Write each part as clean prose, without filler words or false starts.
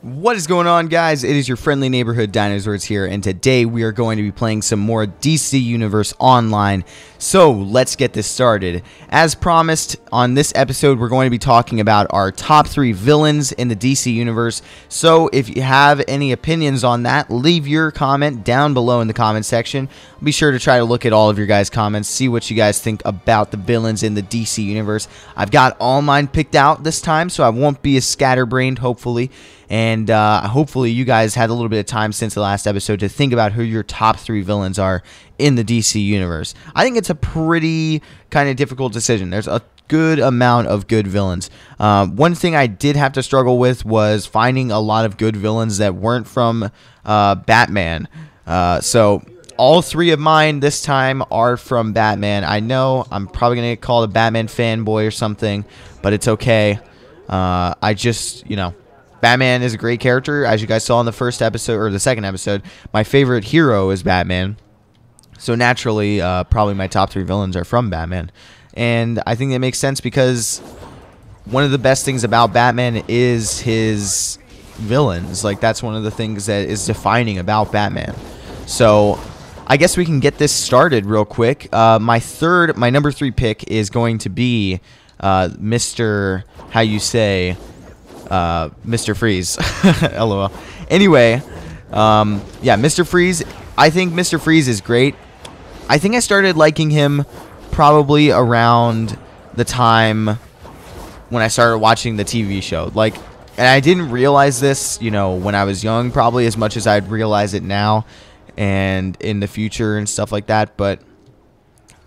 What is going on, guys? It is your friendly neighborhood Dinozords here, and today we are going to be playing some more DC Universe Online. So let's get this started. As promised, on this episode we're going to be talking about our top 3 villains in the DC Universe. So if you have any opinions on that, leave your comment down below in the comment section. Be sure to try to look at all of your guys' comments, see what you guys think about the villains in the DC Universe. I've got all mine picked out this time, so I won't be as scatterbrained, hopefully. And hopefully you guys had a little bit of time since the last episode to think about who your top 3 villains are in the DC Universe. I think it's a pretty kind of difficult decision. There's a good amount of good villains. One thing I did have to struggle with was finding a lot of good villains that weren't from Batman. So all 3 of mine this time are from Batman. I know I'm probably going to get called a Batman fanboy or something, but it's okay. I just, Batman is a great character. As you guys saw in the first episode, or the second episode, my favorite hero is Batman. So naturally, probably my top 3 villains are from Batman. And I think that makes sense because one of the best things about Batman is his villains. Like, that's one of the things that is defining about Batman. So I guess we can get this started real quick. My number 3 pick is going to be Mr. Mr. Freeze. LOL. Anyway, yeah, Mr. Freeze. I think Mr. Freeze is great. I think I started liking him probably around the time when I started watching the TV show. And I didn't realize this, when I was young, probably as much as I'd realize it now and in the future and stuff like that. But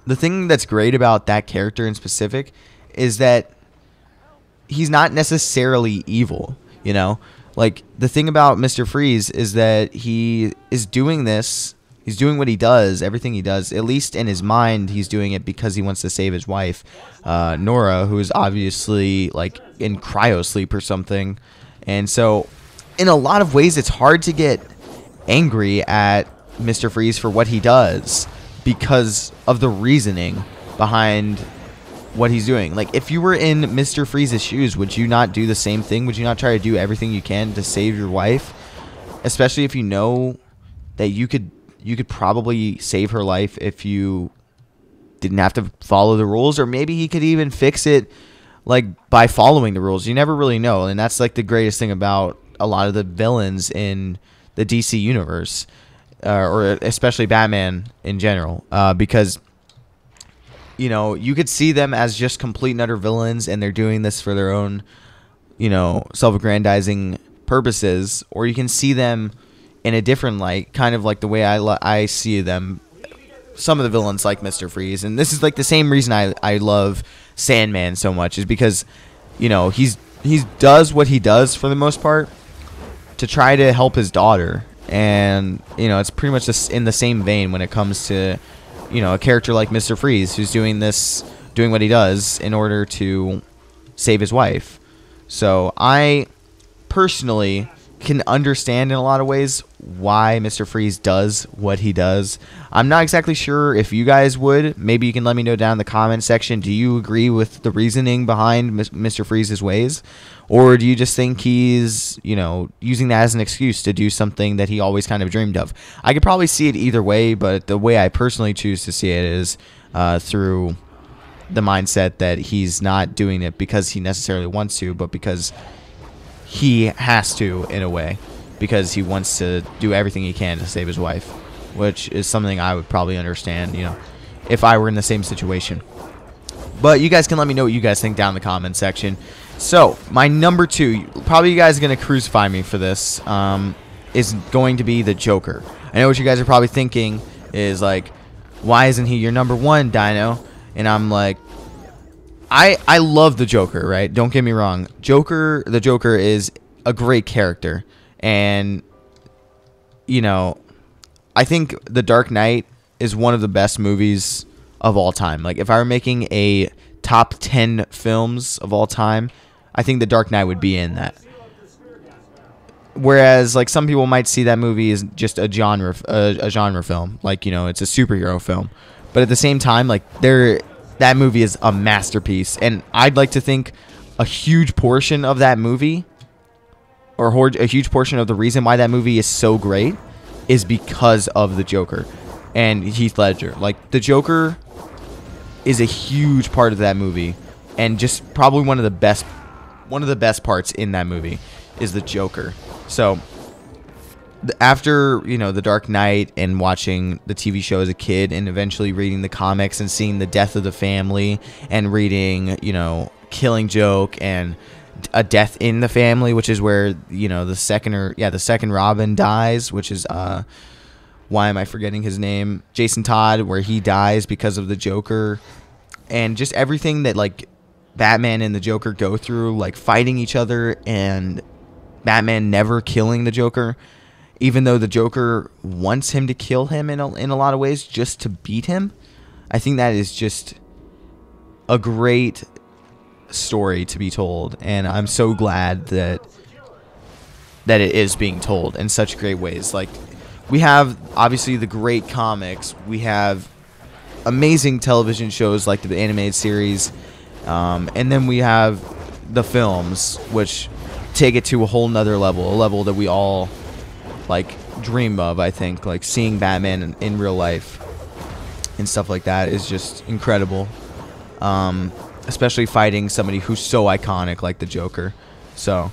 the thing that's great about that character in specific is that he's not necessarily evil, Like, the thing about Mr. Freeze is that he is doing this. He's doing what he does, everything he does. At least in his mind, he's doing it because he wants to save his wife, Nora, who is obviously, in cryosleep or something. And so, in a lot of ways, it's hard to get angry at Mr. Freeze for what he does because of the reasoning behind what he's doing. Like, if you were in Mr. Freeze's shoes, would you not do the same thing? Would you not try to do everything you can to save your wife? Especially if you know that you could probably save her life if you didn't have to follow the rules, or maybe he could even fix it by following the rules. You never really know, and that's the greatest thing about a lot of the villains in the DC universe, or especially Batman in general, because you could see them as just complete and utter villains, and they're doing this for their own, self-aggrandizing purposes, or you can see them in a different light, kind of like the way I see them. Some of the villains like Mr. Freeze, and this is the same reason I love Sandman so much, is because, he does what he does for the most part to try to help his daughter, and it's pretty much just in the same vein when it comes to a character like Mr. Freeze, who's doing what he does in order to save his wife. So I personally can understand in a lot of ways why Mr. Freeze does what he does. I'm not exactly sure if you guys would. Maybe you can let me know down in the comment section. Do you agree with the reasoning behind Mr. Freeze's ways? Or do you just think he's, using that as an excuse to do something that he always kind of dreamed of? I could probably see it either way, but the way I personally choose to see it is through the mindset that he's not doing it because he necessarily wants to, but because he has to, in a way, because he wants to do everything he can to save his wife, which is something I would probably understand, if I were in the same situation. But you guys can let me know what you guys think down in the comment section. So, my number 2, probably you guys are going to crucify me for this, is going to be the Joker. I know what you guys are probably thinking is, why isn't he your number 1, Dino? And I'm like, I love the Joker, right? Don't get me wrong. The Joker is a great character. And, I think The Dark Knight is one of the best movies of all time. If I were making a top 10 films of all time, I think The Dark Knight would be in that. Whereas, some people might see that movie as just a genre film. It's a superhero film. But at the same time, that movie is a masterpiece, and I'd like to think a huge portion of that movie, a huge portion of the reason why that movie is so great is because of the Joker and Heath Ledger. Like, the Joker is a huge part of that movie, and just probably one of the best parts in that movie is the Joker. So after, The Dark Knight and watching the TV show as a kid and eventually reading the comics and seeing the death of the family and reading, Killing Joke and A Death in the Family, which is where, the second Robin dies, which is, why am I forgetting his name? Jason Todd, where he dies because of the Joker, and just everything that, like, Batman and the Joker go through, like, fighting each other and Batman never killing the Joker, even though the Joker wants him to kill him in a lot of ways just to beat him. I think that is just a great story to be told, and I'm so glad that it is being told in such great ways. Like, we have obviously the great comics, we have amazing television shows like the animated series, and then we have the films, which take it to a whole nother level, a level that we all like dream of. I think like seeing Batman in real life and stuff like that is just incredible, especially fighting somebody who's so iconic like the Joker. So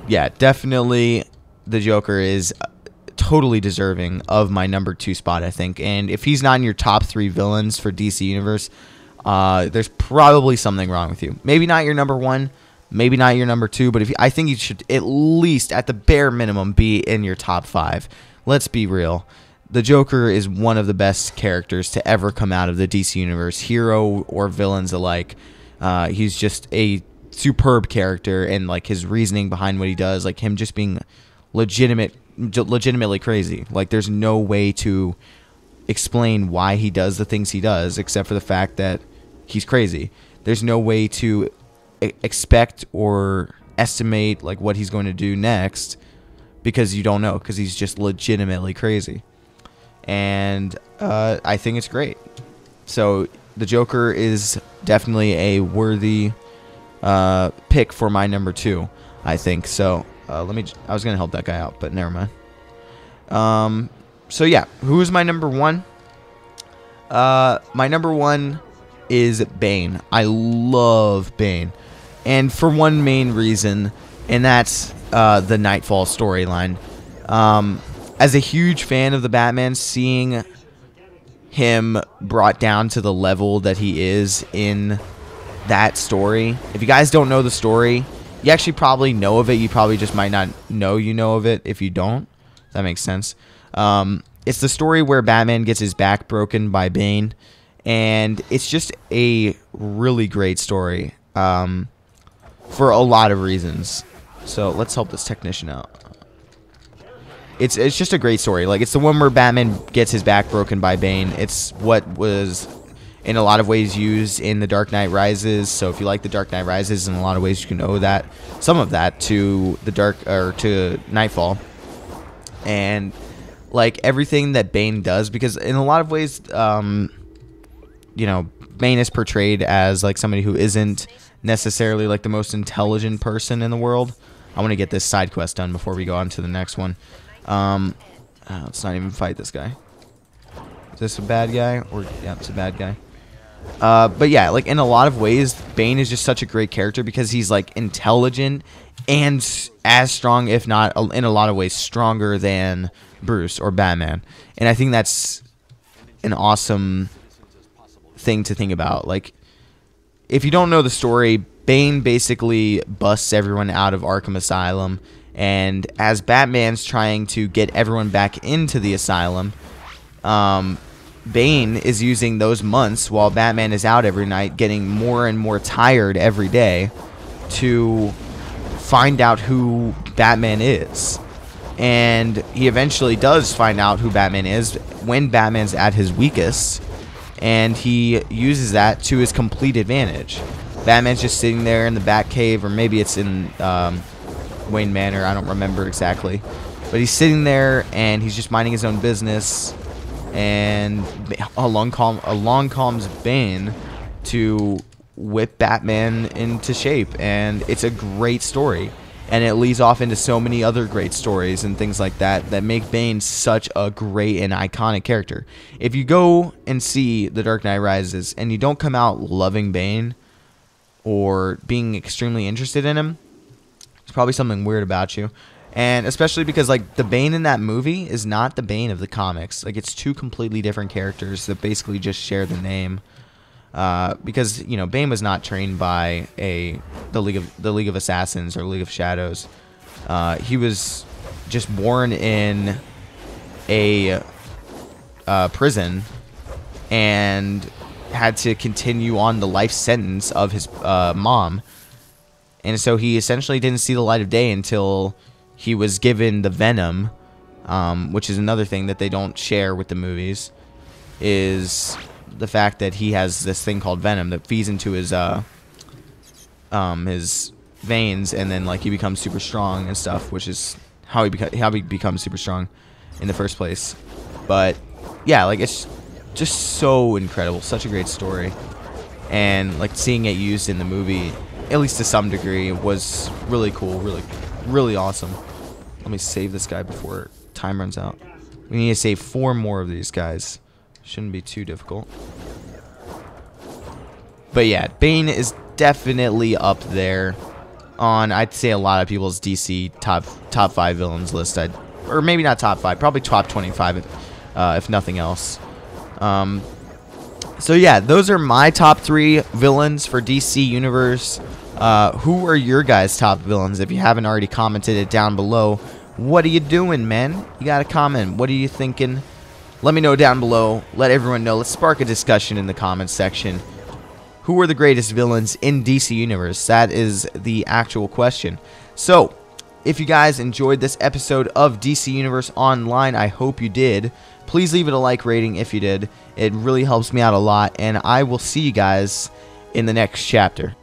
yeah, definitely the Joker is totally deserving of my number 2 spot, I think. And if he's not in your top 3 villains for DC Universe, there's probably something wrong with you. Maybe not your number 1, maybe not your number 2, but I think you should at least, at the bare minimum, be in your top 5. Let's be real. The Joker is one of the best characters to ever come out of the DC Universe, hero or villains alike. He's just a superb character, and like his reasoning behind what he does, like him just being legitimately crazy. Like, there's no way to explain why he does the things he does except for the fact that he's crazy. There's no way to expect or estimate like what he's going to do next, because you don't know, because he's just legitimately crazy. And I think it's great. So the Joker is definitely a worthy pick for my number 2, I think. So I was gonna help that guy out, but never mind. So yeah, who is my number 1? My number 1 is Bane. I love Bane, and for one main reason, and that's the Nightfall storyline. As a huge fan of the Batman, seeing him brought down to the level that he is in that story. If you guys don't know the story, you actually probably know of it. You probably just might not know you know of it if you don't. That makes sense. It's the story where Batman gets his back broken by Bane, and it's just a really great story for a lot of reasons. So let's help this technician out. It's just a great story. Like, it's the one where Batman gets his back broken by Bane. It's what was in a lot of ways used in The Dark Knight Rises. So if you like The Dark Knight Rises, in a lot of ways you can owe that, some of that, to to Nightfall. And like everything that Bane does, because in a lot of ways, Bane is portrayed as like somebody who isn't necessarily like the most intelligent person in the world. I want to get this side quest done before we go on to the next one. Let's not even fight this guy. Is this a bad guy? Or yeah, it's a bad guy. But yeah, like in a lot of ways, Bane is just such a great character because he's like intelligent and as strong, if not in a lot of ways stronger than Bruce or Batman. And I think that's an awesome thing to think about. Like, if you don't know the story, Bane basically busts everyone out of Arkham Asylum, and as Batman's trying to get everyone back into the asylum, Bane is using those months while Batman is out every night, getting more and more tired every day, to find out who Batman is. And he eventually does find out who Batman is when Batman's at his weakest, and he uses that to his complete advantage. Batman's just sitting there in the Batcave, or maybe it's in Wayne Manor, I don't remember exactly, but he's sitting there and he's just minding his own business, and along comes Bane to whip Batman into shape. And it's a great story, and it leads off into so many other great stories and things like that that make Bane such a great and iconic character. If you go and see The Dark Knight Rises and you don't come out loving Bane or being extremely interested in him, there's probably something weird about you. And especially because, like, the Bane in that movie is not the Bane of the comics. Like, it's two completely different characters that basically just share the name. Because, you know, Bane was not trained by the League of Assassins or League of Shadows. He was just born in a prison and had to continue on the life sentence of his mom. And so he essentially didn't see the light of day until he was given the venom, which is another thing that they don't share with the movies, is the fact that he has this thing called venom that feeds into his veins, and then, like, he becomes super strong and stuff, which is how he becomes super strong in the first place. But yeah, like, it's just so incredible, such a great story, and like seeing it used in the movie, at least to some degree, was really cool, really awesome. Let me save this guy before time runs out. We need to save 4 more of these guys. Shouldn't be too difficult. But yeah, Bane is definitely up there on, I'd say, a lot of people's DC top 5 villains list. Or maybe not top 5, probably top 25 if nothing else. So yeah, those are my top 3 villains for DC Universe. Who are your guys' top villains? If you haven't already commented it down below, what are you doing, man? You gotta comment. What are you thinking? Let me know down below. Let everyone know. Let's spark a discussion in the comments section. Who are the greatest villains in DC Universe? That is the actual question. So, if you guys enjoyed this episode of DC Universe Online, I hope you did. Please leave it a like rating if you did. It really helps me out a lot, and I will see you guys in the next chapter.